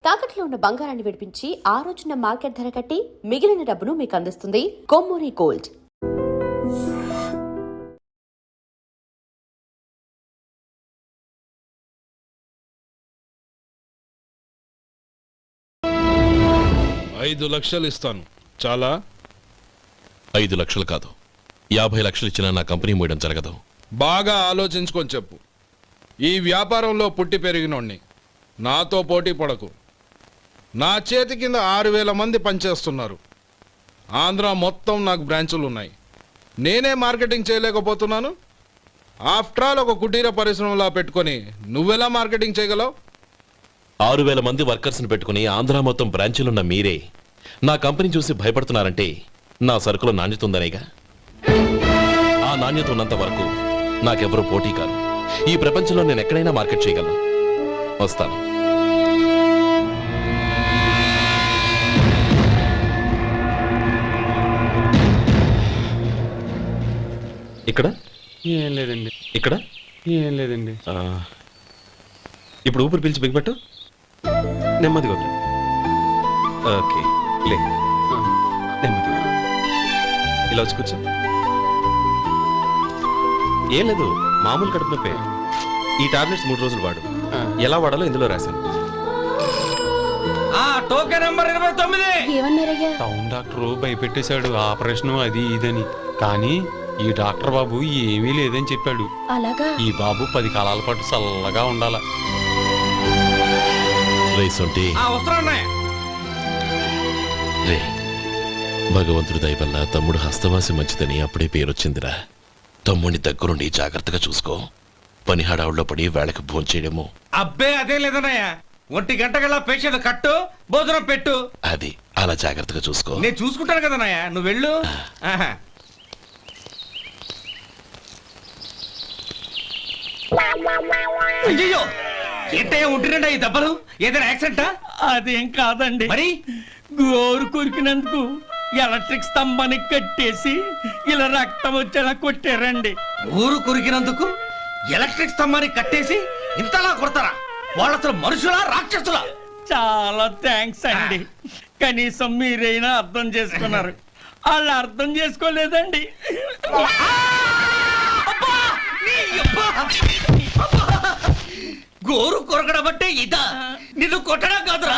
తాకట్లో ఉన్న బంగారాన్ని విడిపించి ఆ రోజున మార్కెట్ ధర కట్టి మిగిలిన డబ్బును మీకు అందిస్తుంది కొమ్మూరి గోల్డ్. $5 లక్షలు ఇస్తాను. చాలా? 5 లక్షలు కాదు, 50 లక్షలు ఇచ్చినా నా కంపెనీ మూయడం జరగదు. బాగా ఆలోచించుకొని చెప్పు. ఈ వ్యాపారంలో పుట్టి పెరిగినోడ్ని, నాతో పోటీ పడకు. నా చేతి కింద 6,000 మంది పనిచేస్తున్నారు. ఆంధ్ర మొత్తం నాకు బ్రాంచులు ఉన్నాయి. నేనే మార్కెటింగ్ చేయలేకపోతున్నాను. ఆఫ్టర్ ఆల్ ఒక కుటీర పరిశ్రమలా పెట్టుకొని నువ్వెలా మార్కెటింగ్ చేయగలవు? 6,000 మంది వర్కర్స్ని పెట్టుకుని ఆంధ్ర మొత్తం బ్రాంచీలున్న మీరే నా కంపెనీ చూసి భయపడుతున్నారంటే నా సరుకులో నాణ్యత ఉందనేగా. ఆ నాణ్యత ఉన్నంత వరకు నాకెవరూ పోటీ కాదు. ఈ ప్రపంచంలో నేను ఎక్కడైనా మార్కెట్ చేయగలను. వస్తాను. ఇక్కడ ఏం లేదండి. ఇక్కడ ఏం లేదండి. ఇప్పుడు ఊపిరి పీల్చి బిగ్బట్టు. నెమ్మదిగా వదిలి. ఓకే, లే. నెమ్మదిగా ఇలా వచ్చి కూర్చో. ఏం లేదు, మామూలు కడుపు నొప్పే. ఈ టాబ్లెట్స్ 3 రోజులు వాడు. ఎలా వాడాలో ఇందులో రాశాను. Token number 29. టౌన్ డాక్టర్ భయపెట్టేశాడు, ఆపరేషన్ అది ఇదని. కానీ ఈ డాక్టర్ బాబు ఏమీ లేదని చెప్పాడు. అలాగా? ఈ బాబు 10 కాలాల పాటు చల్లగా ఉండాల. రే, భగవంతుడి దయ వల్ల తమ్ముడు హస్తవాసి మంచిదని అప్పుడే పేరొచ్చిందిరా. తమ్ముడిని దగ్గరుండి జాగ్రత్తగా చూసుకో. పని హడావుల్లో పడి వేళకు భోంచేయడము. అబ్బే అదే లేదన్నయ్య. 1 గంటకల్లా పేషెంట్ కట్టు, భోజనం పెట్టు. అది అలా జాగ్రత్తగా చూసుకో. నేను చూసుకుంటాను కదన్నయ్య, నువ్వు వెళ్ళు. అయ్యో, ఏంటయ్యా ఉంటున్నాడా ఈ దెబ్బలు? ఏదైనా యాక్సిడెంటా? అదేం కాదండి. మరి గోరు కొరికినందుకు ఎలక్ట్రిక్ స్తంభానికి కట్టేసి ఇలా రక్తం వచ్చేలా కొట్టారండి. ఊరు కొరికినందుకు ఎలక్ట్రిక్ స్తంభాన్ని కట్టేసి ఇంతలా కొడతారా? వాళ్ళు అసలు మనుషులా, రాక్షసులా? చాలా థ్యాంక్స్ అండి. కనీసం మీరైనా అర్థం చేసుకున్నారు. వాళ్ళు అర్థం చేసుకోలేదండి. గోరు కొరకడం అంటే ఇదా? నిన్ను కొట్టడం కాదురా,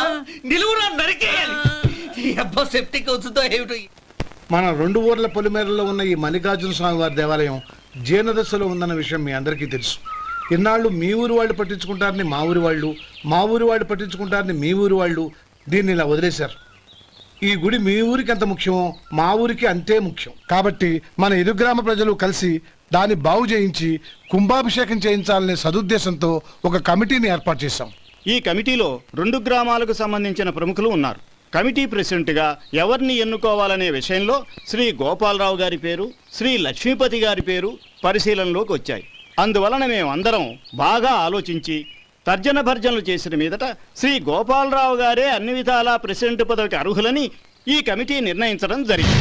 నిలువురా నరికేయాలి. అబ్బా, సెప్టిక్ అవుతుందో ఏమిటో. మన 2 ఊర్ల పొలిమేరలో ఉన్న ఈ మల్లికార్జున స్వామి వారి దేవాలయం జీర్ణదశలో ఉందన్న విషయం మీ అందరికీ తెలుసు. ఇన్నాళ్ళు మీ ఊరు వాళ్ళు పట్టించుకుంటారని మా ఊరి వాళ్ళు, మా ఊరి వాళ్ళు పట్టించుకుంటారని మీ ఊరి వాళ్ళు దీన్ని ఇలా వదిలేశారు. ఈ గుడి మీ ఊరికి ఎంత ముఖ్యమో మా ఊరికి అంతే ముఖ్యం. కాబట్టి మన ఇరు గ్రామ ప్రజలు కలిసి దాన్ని బాగు చేయించి కుంభాభిషేకం చేయించాలనే సదుద్దేశంతో ఒక కమిటీని ఏర్పాటు చేశాం. ఈ కమిటీలో 2 గ్రామాలకు సంబంధించిన ప్రముఖులు ఉన్నారు. కమిటీ ప్రెసిడెంట్గా ఎవరిని ఎన్నుకోవాలనే విషయంలో శ్రీ గోపాలరావు గారి పేరు, శ్రీ లక్ష్మీపతి గారి పేరు పరిశీలనలోకి వచ్చాయి. అందువలన మేమందరం బాగా ఆలోచించి తర్జన భర్జనలు చేసిన మీదట శ్రీ గోపాలరావు గారే అన్ని విధాలా ప్రెసిడెంట్ పదవికి అర్హులని ఈ కమిటీ నిర్ణయించడం జరిగింది.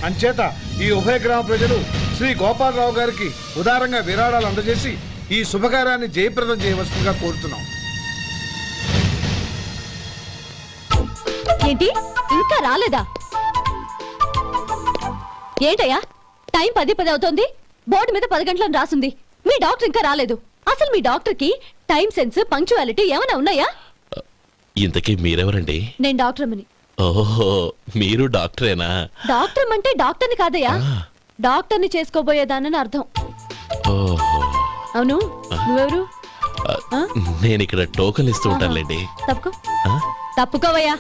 అంచేత ఈ ఉభయ గ్రామ ప్రజలు శ్రీ గోపాలరావు గారికి ఉదారంగా విరాళాలు అందజేసి ఈ శుభకార్యాన్ని జయప్రదం చేయవలసిందిగా కోరుతున్నాం. ఏంటి ఇంకా రాలేదా? ఏంటయ్యా, టైం 10 అవుతోంది. బోర్డు మీద 10 గంటలను రాసింది. మీ డాక్టర్ ఇంకా రాలేదు. అసలు మీ డాక్టర్ కి టైం సెన్స్, పంక్చువాలిటీ ఏమైనా ఉన్నాయా? ఇంతకీ మీరెవరండి? నేను డాక్టర్ అమ్మని. ఓహో, మీరు డాక్టరేనా? డాక్టర్ అంటే డాక్టర్ని కాదయ్యా, డాక్టర్ని చేసుకోబోయేదానని అర్థం. ఓహో, అవును, నువ్వెవరు? నేను ఇక్కడ టోకన్ ఇస్తూ ఉంటానులేండి. తప్పుకో. తప్పుకోవయ్యా.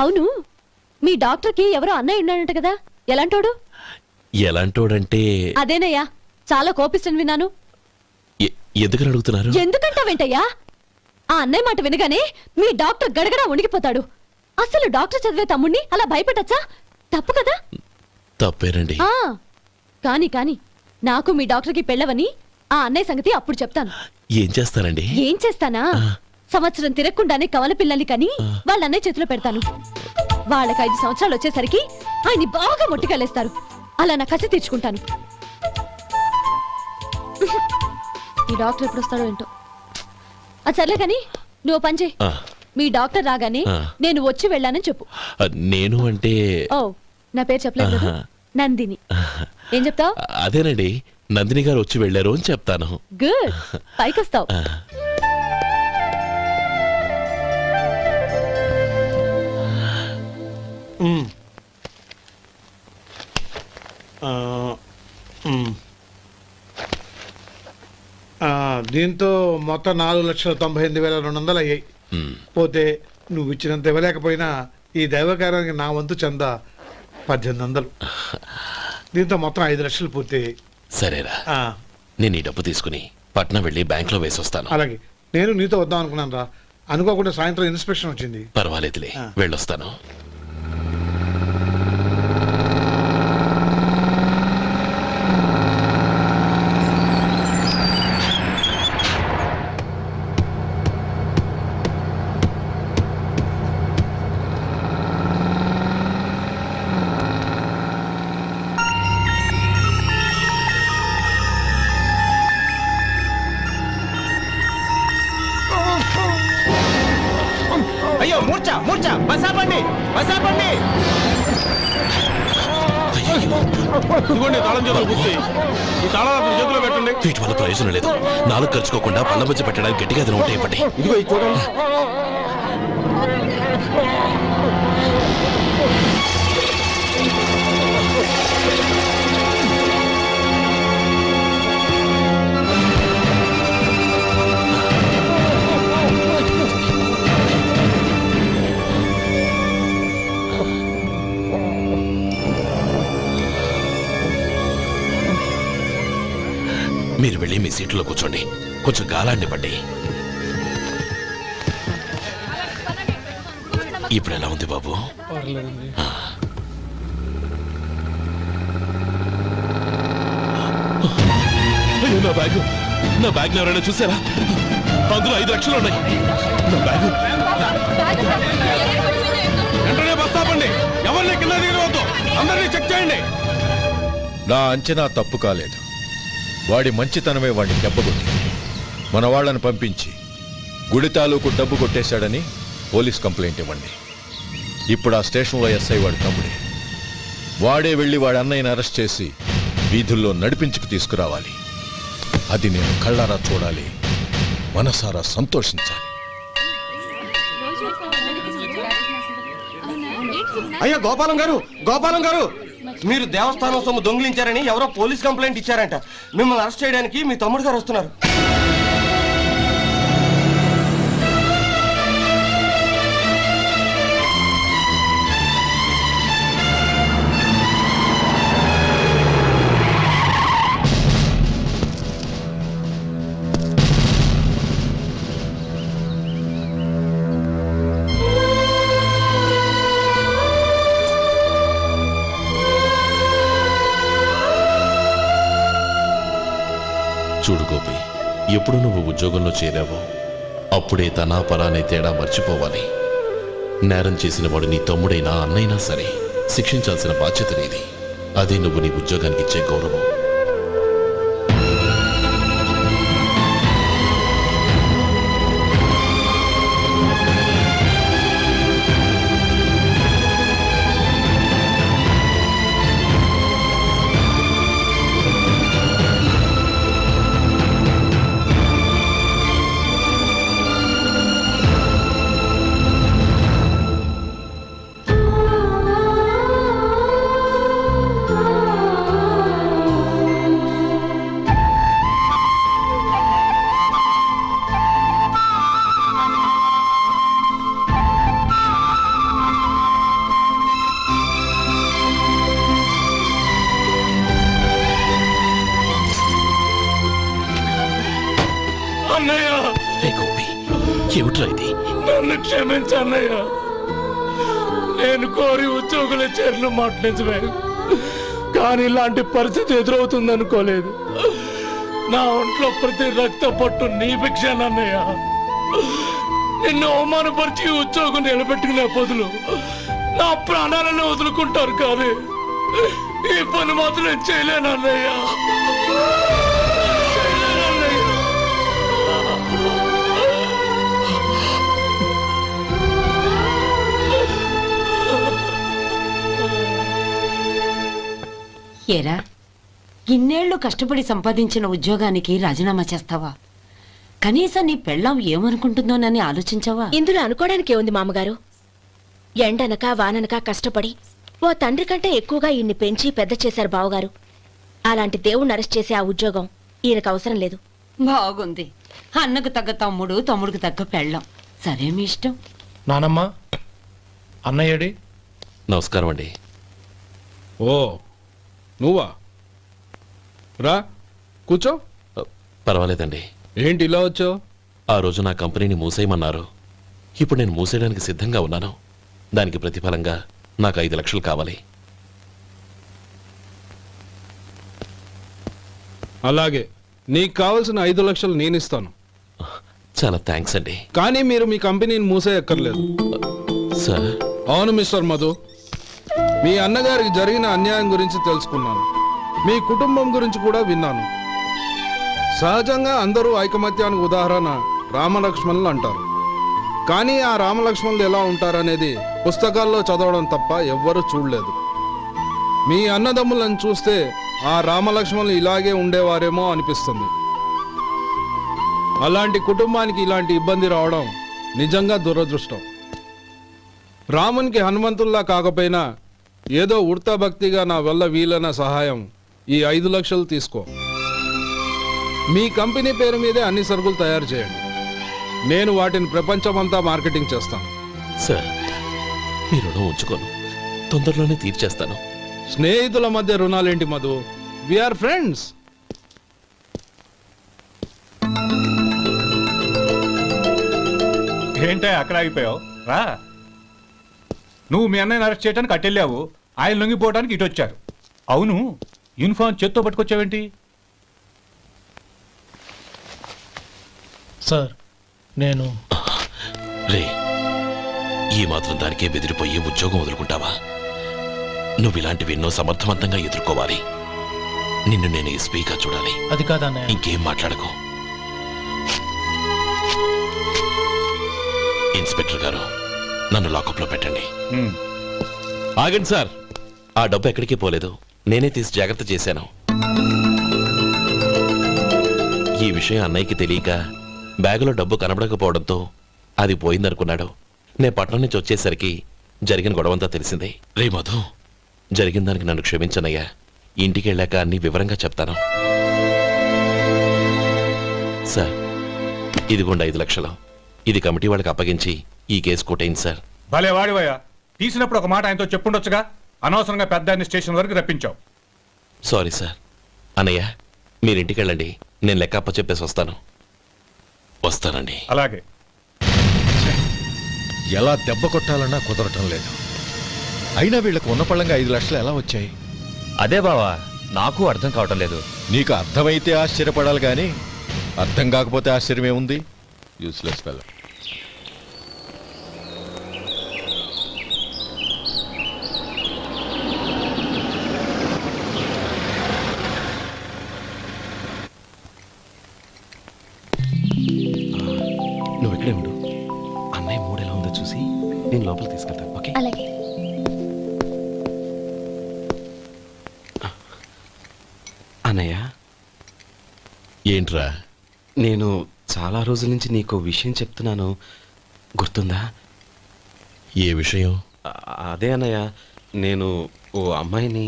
అవును, మీ డాక్టర్ కి ఎవరో అన్నయ్య ఉన్నాడంట కదా, ఎలాంటోడు? ఎలాంటోడంటే అదేనయ్యా, చాలా కోపిస్తని విన్నాను. ఎందుకని అడుగుతున్నారు? ఎందుకంటావేంటయ్యా? ఆ అన్నయ్య మాట వినగానే మీ డాక్టర్ గడగడా ఉణిగిపోతాడు. అసలు డాక్టర్ చదివే తమ్ముణ్ణి అలా భయపెట్టచ్చా? తప్పు కదా? తప్పేనండి. కాని కాని నాకు మీ డాక్టర్ కి పెళ్ళవని ఆ అన్నయ్య సంగతి అప్పుడు చెప్తాను. ఏం చేస్తానండి? ఏం చేస్తానా, సంవత్సరం తిరగకుండానే కవల పిల్లల్ని కని వాళ్ళ అన్నయ్య చేతిలో పెడతాను. వాళ్ళకి 5 సంవత్సరాలు వచ్చేసరికి ఆయన్ని బాగా మొట్టికెళ్ళేస్తారు. అలా నా కసి తీర్చుకుంటాను. ఈ డాక్టర్ ఎప్పుడు వస్తాడో ఏంటో. అది సర్లే కానీ నువ్వు పని చేయి. ఆ, మీ డాక్టర్ రాగానే ఆ. నేను వచ్చి వెళ్ళానని చెప్పు. నేను అంటే ఓ నా పేరు చెప్పలేదు కదా? ఆహా. నందిని. ఏం చెప్తావు? అదేనండి, నందిని గారు వచ్చి వెళ్ళారు అని చెప్తాను. గుడ్, పైకొస్తావు. ఆ, దీంతో మొత్తం 4,98,200 అయ్యాయి. ఉమ్. పోతే నువ్వు ఇచ్చినంత ఇవ్వలేకపోయినా ఈ దైవకార్యానికి నా వంతు చందా 1800. దీంతో మొత్తం 5 లక్షలు పూర్తయ్యాయి. సరేరా, ఆ, నేను ఈ డబ్బు తీసుకుని పట్నం వెళ్ళి బ్యాంక్ లో వేసొస్తాను. అలాగే నేను నీతో వద్దాం అనుకున్నాను రా. అనుకోకుండా సాయంత్రం ఇన్స్పెక్షన్ వచ్చింది. పర్వాలేదులే, ఆ. వెళ్ళొస్తాను. అయ్యో మూర్ఛ మూర్ఛ బసాపండి బసాపండి. ఇదిగోండి తాళం చేతులు గుర్తి. ఈ తాళాలు అతని చేతిలో పెట్టండి. వీటి వల్ల ప్రయోజనం లేదు. నాలుగు ఖర్చుకోకుండా పళ్ళ మధ్య పెట్టడానికి గట్టిగా అది నోటే ఇవ్వండి. ఇదిగో ఇది చూడండి. మీరు వెళ్ళి మీ సీట్లో కూర్చోండి, కొంచెం గాలాన్ని పడ్డి. ఇప్పుడు ఎలా ఉంది బాబు? ఆ. అయ్యో, నా బ్యాగ్ ఎవరైనా చూసారా? అందులో 5 లక్షలు ఉన్నాయి. నా బ్యాగ్ వెంటనే బస్ ఆపండి. ఎవరిని కింద దిగవద్దు. అందరినీ చెక్ చేయండి. నా అంచనా తప్పు కాలేదు. వాడి మంచితనమే వాడిని దెబ్బకొట్టింది. మన వాళ్ళని పంపించి గుడి తాలూకు డబ్బు కొట్టేశాడని పోలీస్ కంప్లైంట్ ఇవ్వండి. ఇప్పుడు ఆ స్టేషన్లో ఎస్ఐ వాడి తమ్ముడే. వాడే వెళ్ళి వాడి అన్నయ్యని అరెస్ట్ చేసి వీధుల్లో నడిపించుకు తీసుకురావాలి. అది నేను కళ్ళారా చూడాలి, మనసారా సంతోషించాలి. అయ్యో గోపాలం గారు, గోపాలం గారు, మీరు దేవస్థానం సొమ్ము దొంగిలించారని ఎవరో పోలీస్ కంప్లైంట్ ఇచ్చారంట. మిమ్మల్ని అరెస్ట్ చేయడానికి మీ తమ్ముడు గారు వస్తున్నారు. చూడు గోపి, ఎప్పుడు నువ్వు ఉద్యోగంలో చేరావో అప్పుడే తనా పరానే తేడా మర్చిపోవాలి. నేరం చేసిన వాడు నీ తమ్ముడైనా అన్నైనా సరే శిక్షించాల్సిన బాధ్యత నీది. అదే నువ్వు నీ ఉద్యోగానికి ఇచ్చే గౌరవం. అన్నయ్య, రే గోపి, ఏమిట్రా ఇది? నన్ను క్షమించు అన్నయ్య. నేను కోరి ఉద్యోగుల చేరిన మాట నిజమే, కానీ ఇలాంటి పరిస్థితి ఎదురవుతుంది అనుకోలేదు. నా ఒంట్లో ప్రతి రక్త పట్టు నీ భిక్షానన్నయ్య. నిన్ను అవమానపరిచి ఉద్యోగం నిలబెట్టుకునే బదులు నా ప్రాణాలను వదులుకుంటారు, కానీ ఈ పని మాత్రం నేను చేయలేనన్నయ్య. ఏరా, ఇన్నేళ్లు కష్టపడి సంపాదించిన ఉద్యోగానికి రాజీనామా చేస్తావా? కనీసం నీ పెళ్ళాం ఏమనుకుంటుందోనని ఆలోచించావా? ఇందులో అనుకోవడానికే ఉంది మామగారు. ఎండనక వాననక కష్టపడి ఓ తండ్రి కంటే ఎక్కువగా ఈయన్ని పెంచి పెద్ద చేశారు బావగారు. అలాంటి దేవుణ్ణి అరెస్ట్ చేసే ఆ ఉద్యోగం ఈయనకు అవసరం లేదు. బాగుంది. అన్నకు తగ్గ తమ్ముడు, తమ్ముడికి తగ్గ పెళ్ళాం. సరే, మీ ఇష్టం. నానమ్మ, అన్నయ్యడి. నమస్కారం అండి. ఓ నువ్వా? రా కూర్చో. పర్వాలేదండి. ఏంటి ఇలా వచ్చావు? ఆ రోజు నా కంపెనీని మూసేయమన్నారు. ఇప్పుడు నేను మూసేయడానికి సిద్ధంగా ఉన్నాను. దానికి ప్రతిఫలంగా నాకు 5 లక్షలు కావాలి. అలాగే, నీకు కావలసిన 5 లక్షలు నేను ఇస్తాను. చాలా థ్యాంక్స్ అండి. కానీ మీరు మీ కంపెనీని మూసేయక్కర్లేదు. సార్, అవును మిస్టర్ మధు, మీ అన్నగారికి జరిగిన అన్యాయం గురించి తెలుసుకున్నాను. మీ కుటుంబం గురించి కూడా విన్నాను. సహజంగా అందరూ ఐకమత్యానికి ఉదాహరణ రామలక్ష్మణులు అంటారు. కానీ ఆ రామలక్ష్మణులు ఎలా ఉంటారనేది పుస్తకాల్లో చదవడం తప్ప ఎవ్వరూ చూడలేదు. మీ అన్నదమ్ములను చూస్తే ఆ రామలక్ష్మణులు ఇలాగే ఉండేవారేమో అనిపిస్తుంది. అలాంటి కుటుంబానికి ఇలాంటి ఇబ్బంది రావడం నిజంగా దురదృష్టం. రామునికి హనుమంతుల్లా కాకపోయినా ఏదో ఉడతా భక్తిగా నా వల్ల వీలైన సహాయం ఈ 5 లక్షలు తీసుకో. మీ కంపెనీ పేరు మీదే అన్ని సరుకులు తయారు చేయండి. నేను వాటిని ప్రపంచమంతా మార్కెటింగ్ చేస్తాను. సార్, మీ రుణం ఉంచుకోను. తొందరలోనే తీర్చేస్తాను. స్నేహితుల మధ్య రుణాలేంటి మధు? We are friends. ఏంటే అక్కడ ఆగిపోయావు? రా. నువ్వు మీ అన్నయ్యని అరెస్ట్ చేయడానికి అట్టెళ్ళావు, ఆయన లొంగిపోవడానికి ఇటు వచ్చారు. అవును, యూనిఫామ్ చేత్తో పట్టుకొచ్చావేంటి? సార్, నేను రే, ఈ మాత్రం దానికే బెదిరిపోయి ఉద్యోగం వదులుకుంటావా? నువ్వు ఇలాంటివి ఎన్నో సమర్థవంతంగా ఎదుర్కోవాలి. నిన్ను నేను ఎస్పీగా చూడాలి. అది కాదన్నయ్య. ఇంకేం మాట్లాడకు. ఇన్స్పెక్టర్ గారు, నన్ను లాకప్లో పెట్టండి. ఆగండి సార్, ఆ డబ్బు ఎక్కడికి పోలేదు. నేనే తీసి జాగ్రత్త చేశాను. ఈ విషయం అన్నయ్యకి తెలియక బ్యాగులో డబ్బు కనబడకపోవడంతో అది పోయిందనుకున్నాడు. నేను పట్నం నుంచి వచ్చేసరికి జరిగిన గొడవంతా తెలిసిందే. రే మధు, జరిగిన దానికి నన్ను క్షమించనయ్యా. ఇంటికి వెళ్ళాక అన్ని వివరంగా చెప్తాను. సార్, ఇదిగోండి 5 లక్షలు. ఇది కమిటీ వాళ్ళకి అప్పగించి ఈ కేసు కొట్టేయండి సార్. భలే వాడివయ్యా. తీసినప్పుడు ఒక మాట ఆయనతో చెప్పుండొచ్చుగా. అనవసరంగా పెద్ద ఆయన స్టేషన్ వరకు రప్పించావు. Sorry sir. అన్నయ్య, మీరింటికి వెళ్ళండి. నేను లెక్క అప్ప చెప్పేసి వస్తానండి. అలాగే. ఎలా దెబ్బ కొట్టాలన్నా కుదరటం లేదు. అయినా వీళ్ళకు ఉన్న పళ్ళంగా 5 లక్షలు ఎలా వచ్చాయి? అదే బావా, నాకు అర్థం కావటం లేదు. నీకు అర్థమైతే ఆశ్చర్యపడాలి కానీ అర్థం కాకపోతే ఆశ్చర్యం ఏముంది? Useless fellow. నువ్వు ఇక్కడే ఉండు. అన్నయ్య మూడు ఎలా ఉందో చూసి నేను లోపల తీసుకెళ్తాను. ఓకే? అలాగే. అన్నయ్య, ఏంట్రా? నేను చాలా రోజుల నుంచి నీకు విషయం చెప్తున్నాను, గుర్తుందా? ఏ విషయం? అదే అన్నయ్య, నేను ఓ అమ్మాయిని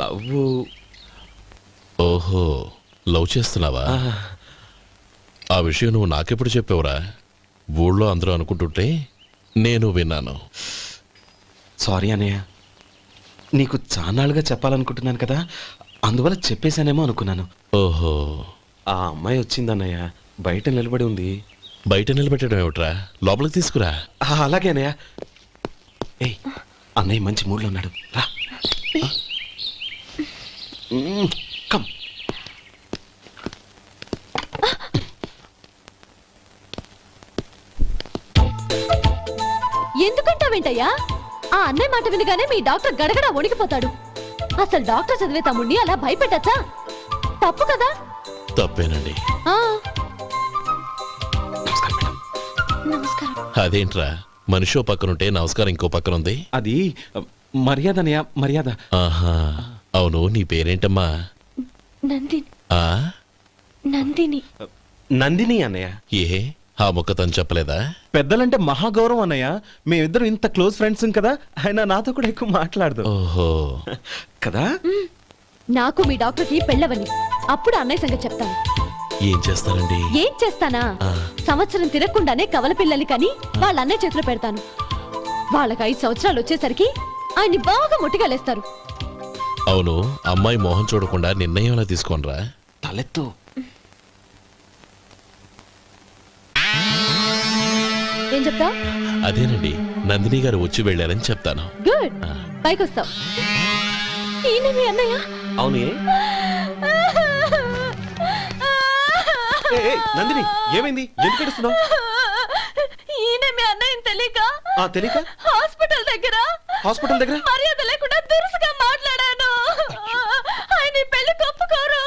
లవ్. ఓహో, లవ్ చేస్తున్నావా? ఆ విషయం నువ్వు నాకెప్పుడు చెప్పావురా? ఊళ్ళో అందరూ అనుకుంటుంటే నేను విన్నాను. సారీ అన్నయ్య, నీకు చాన్నాళ్ళుగా చెప్పాలనుకుంటున్నాను కదా, అందువల్ల చెప్పేశానేమో అనుకున్నాను. ఓహో, ఆ అమ్మాయి వచ్చిందన్నయ్య, బయట నిలబడి ఉంది. బయట నిలబెట్టడం ఏమిట్రా? లోపలికి తీసుకురా. అలాగే అన్నయ్య. ఏయ్, అన్నయ్య మంచి మూడ్లో ఉన్నాడు, రా. కమ్. ఎందుకంటావేంటయ్యా? ఆ అన్నయ్య మాట వినగానే మీ డాక్టర్ గడగడ వణికిపోతాడు. అసలు డాక్టర్ చదివే తమ్ముడిని అలా భయపెట్టచ్చా? తప్పు కదా? తప్పేనండి. నమస్కారం. అదేంట్రా, మనిషో పక్కనుంటే నమస్కారం ఇంకో పక్కనుంది? అది మర్యాద అన్నయ్య మర్యాద. ఆహా, అవును నీ పేరేంటమ్మా? నందిని. ఆ నందిని. నందిని అన్నయ్య. ఏ ఆ ముక్క తను చెప్పలేదా? పెద్దలంటే మహాగౌరవం అన్నయ్య. మేమిద్దరం ఇంత క్లోజ్ ఫ్రెండ్స్ కదా, ఆయన నాతో కూడా ఎక్కువ మాట్లాడదు. ఓహో, కదా? నాకు మీ డాక్టర్కి పెళ్ళవని అప్పుడు అన్నయ్య సంగతి చెప్తాను. ఏం చేస్తారండి? ఏం చేస్తానా? సంవత్సరం తిరగకుండానే కవల పిల్లల్ని కని వాళ్ళ అన్నయ్య చేతిలో పెడతాను. వాళ్ళకి 5 సంవత్సరాలు వచ్చేసరికి ఆయన్ని బాగా ముట్టిగలేస్తారు. అవును, అమ్మాయి మోహం చూడకుండా నిర్ణయం ఎలా తీసుకోనరా? తలెత్తు. ఏం చెప్తా? అదేనండి, నందిని గారు వచ్చి వెళ్ళారని చెప్తాను. గుడ్, పైకొస్తావు. ఈయన మీ అన్నయ్య? అవును. నందిని ఏమైంది? ఎందుకు ఏడుస్తున్నావు? ఈయన మీ అన్నయ్యని తెలియక తెలియక హాస్పిటల్ దగ్గర మర్యాద లేకుండా దురుసుగా మాట్లాడాను. ఆయన ఈ పెళ్లి ఒప్పుకోరు.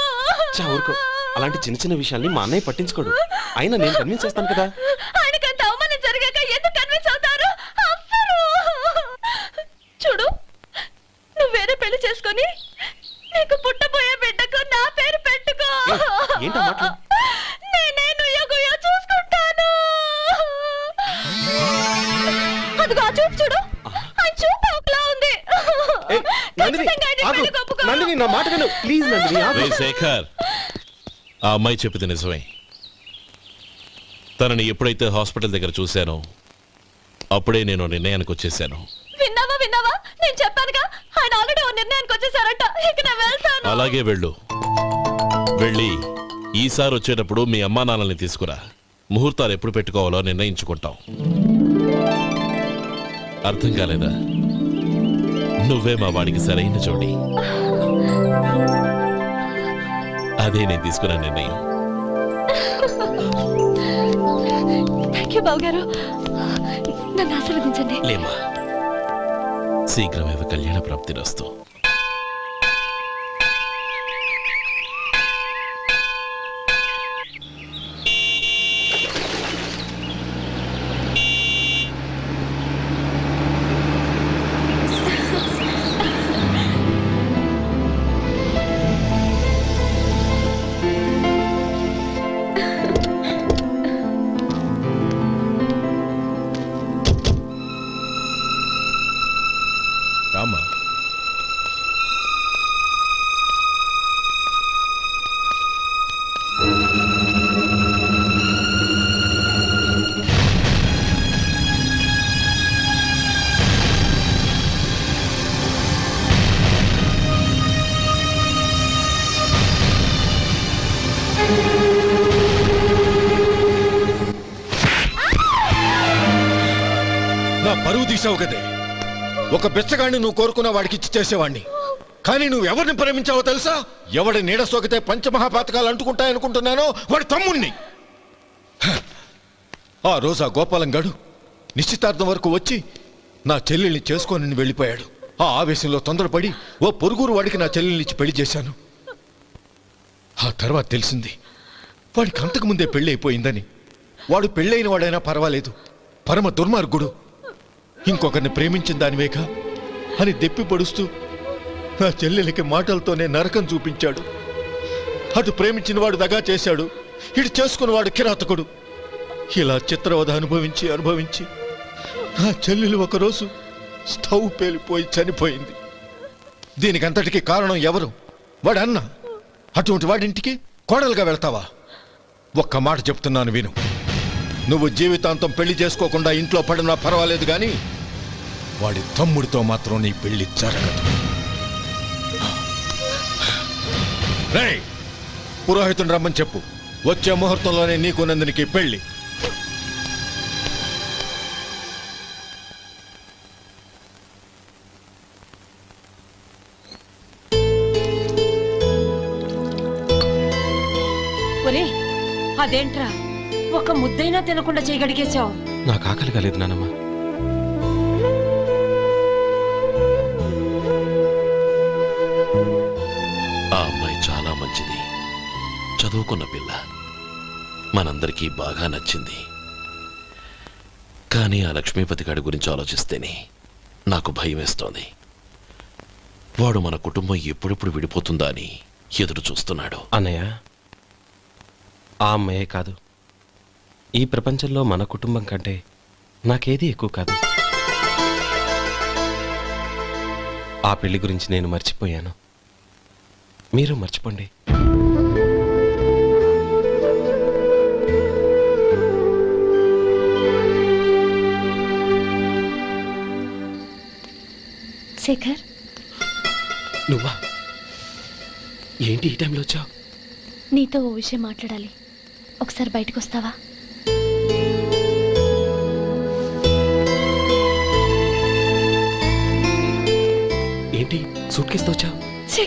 ఊరుకో, అలాంటి చిన్న చిన్న విషయాల్ని మా అన్నయ్య పట్టించుకోడు. అయినా నేను కన్విన్స్ చేస్తాను కదా. ఆయనకంత అవమానం జరిగాక ఎందుకు కన్విన్స్ అవుతారు? అవ్వరు. చూడు, నువ్వు వేరే పెళ్లి చేసుకొని నీకు పుట్టబోయే బిడ్డకు నా పేరు పెట్టుకో. ఏంటా మాటలు? నేనే నుయ్యో చూసుకుంటాను. అదిగో ఆ చూపు చూడు, ఆ చూపు ఒకలా ఉంది. ఖచ్చితంగా ఆయన పెళ్లికి ఒప్పుకోరు. నందిని నా మాట విను ప్లీజ్. నందిని రే శేఖర్, ఆ అమ్మాయి చెప్పింది నిజమే. తనని ఎప్పుడైతే హాస్పిటల్ దగ్గర చూశానో అప్పుడే నేను నిర్ణయానికి వచ్చేసాను. విన్నావా? నేను చెప్పానుగా, ఆయన ఆల్రెడీ ఓ నిర్ణయానికి వచ్చేసారట. ఇక నేను వెళ్తాను. అలాగే వెళ్ళు. వెళ్ళి ఈసారి వచ్చేటప్పుడు మీ అమ్మా నాన్నల్ని తీసుకురా. ముహూర్తాలు ఎప్పుడు పెట్టుకోవాలో నిర్ణయించుకుంటాం. అర్థం కాలేదా? నువ్వే మా వాడికి సరైన జోడి. అదే నేను తీసుకున్న నిర్ణయం. థాంక్యూ బావగారు, నన్ను ఆశీర్వదించండి. లేమా, శీఘ్రమేవ కళ్యాణ ప్రాప్తిరస్తు. రామా, నా పరువు తీసావు కదే. ఒక బిచ్చగాడిని నువ్వు కోరుకున్న వాడికి ఇచ్చి చేసేవాడిని. కానీ నువ్వు ఎవరిని ప్రేమించావో తెలుసా? ఎవడి నీడ సోకితే పంచమహాపాతకాలు అంటుకుంటాయనుకుంటున్నానో వాడి తమ్ముణ్ణి. ఆ రోజు ఆ గోపాలం గాడు నిశ్చితార్థం వరకు వచ్చి నా చెల్లెల్ని చేసుకొని వెళ్ళిపోయాడు. ఆ ఆవేశంలో తొందరపడి ఓ పొరుగురు వాడికి నా చెల్లెల్ని ఇచ్చి పెళ్లి చేశాను. ఆ తర్వాత తెలిసింది వాడికి అంతకు ముందే పెళ్లి అయిపోయిందని. వాడు పెళ్ళైన వాడైనా పర్వాలేదు, పరమ దుర్మార్గుడు. ఇంకొకరిని ప్రేమించిన దానివేగా అని దెప్పి పడుస్తూ నా చెల్లెలికి మాటలతోనే నరకం చూపించాడు. అటు ప్రేమించిన వాడు దగా చేశాడు, ఇటు చేసుకున్నవాడు కిరాతకుడు. ఇలా చిత్రవధ అనుభవించి నా చెల్లెలు ఒకరోజు స్టవ్ పేలిపోయి చనిపోయింది. దీనికంతటికి కారణం ఎవరు? వాడు అన్న. అటువంటి వాడింటికి కోడలుగా వెళ్తావా? ఒక్క మాట చెప్తున్నాను విను. నువ్వు జీవితాంతం పెళ్లి చేసుకోకుండా ఇంట్లో పడినా పర్వాలేదు, కానీ వాడి తమ్ముడితో మాత్రం నీ పెళ్లి జరగదు. రేయ్, పురోహితుని రమ్మని చెప్పు. వచ్చే ముహూర్తంలోనే నీకు నందినికి పెళ్లి. ఒరే, అదేంట్రా ఒక ముద్దైనా తినకుండా చేయగడిగేశావు? నాకు ఆకలి కాలేదు నానమ్మ. ఆ అమ్మాయి చాలా మంచిది, చదువుకున్న పిల్ల, మనందరికీ బాగా నచ్చింది. కానీ ఆ లక్ష్మీపతి గారి గురించి ఆలోచిస్తేనే నాకు భయం వేస్తోంది. వాడు మన కుటుంబం ఎప్పుడెప్పుడు విడిపోతుందా అని ఎదురు చూస్తున్నాడు. అన్నయ్య, ఆ అమ్మాయే కాదు, ఈ ప్రపంచంలో మన కుటుంబం కంటే నాకేది ఎక్కువ కాదు. ఆ పెళ్లి గురించి నేను మర్చిపోయాను, మీరు మర్చిపోండి. శేఖర్, నువ్వా? ఏంటి ఈ టైంలో వచ్చావు? నీతో ఓ విషయం మాట్లాడాలి. ఒకసారి బయటకు వస్తావా? ఏంటి సూట్ కేసుతో వచ్చావు?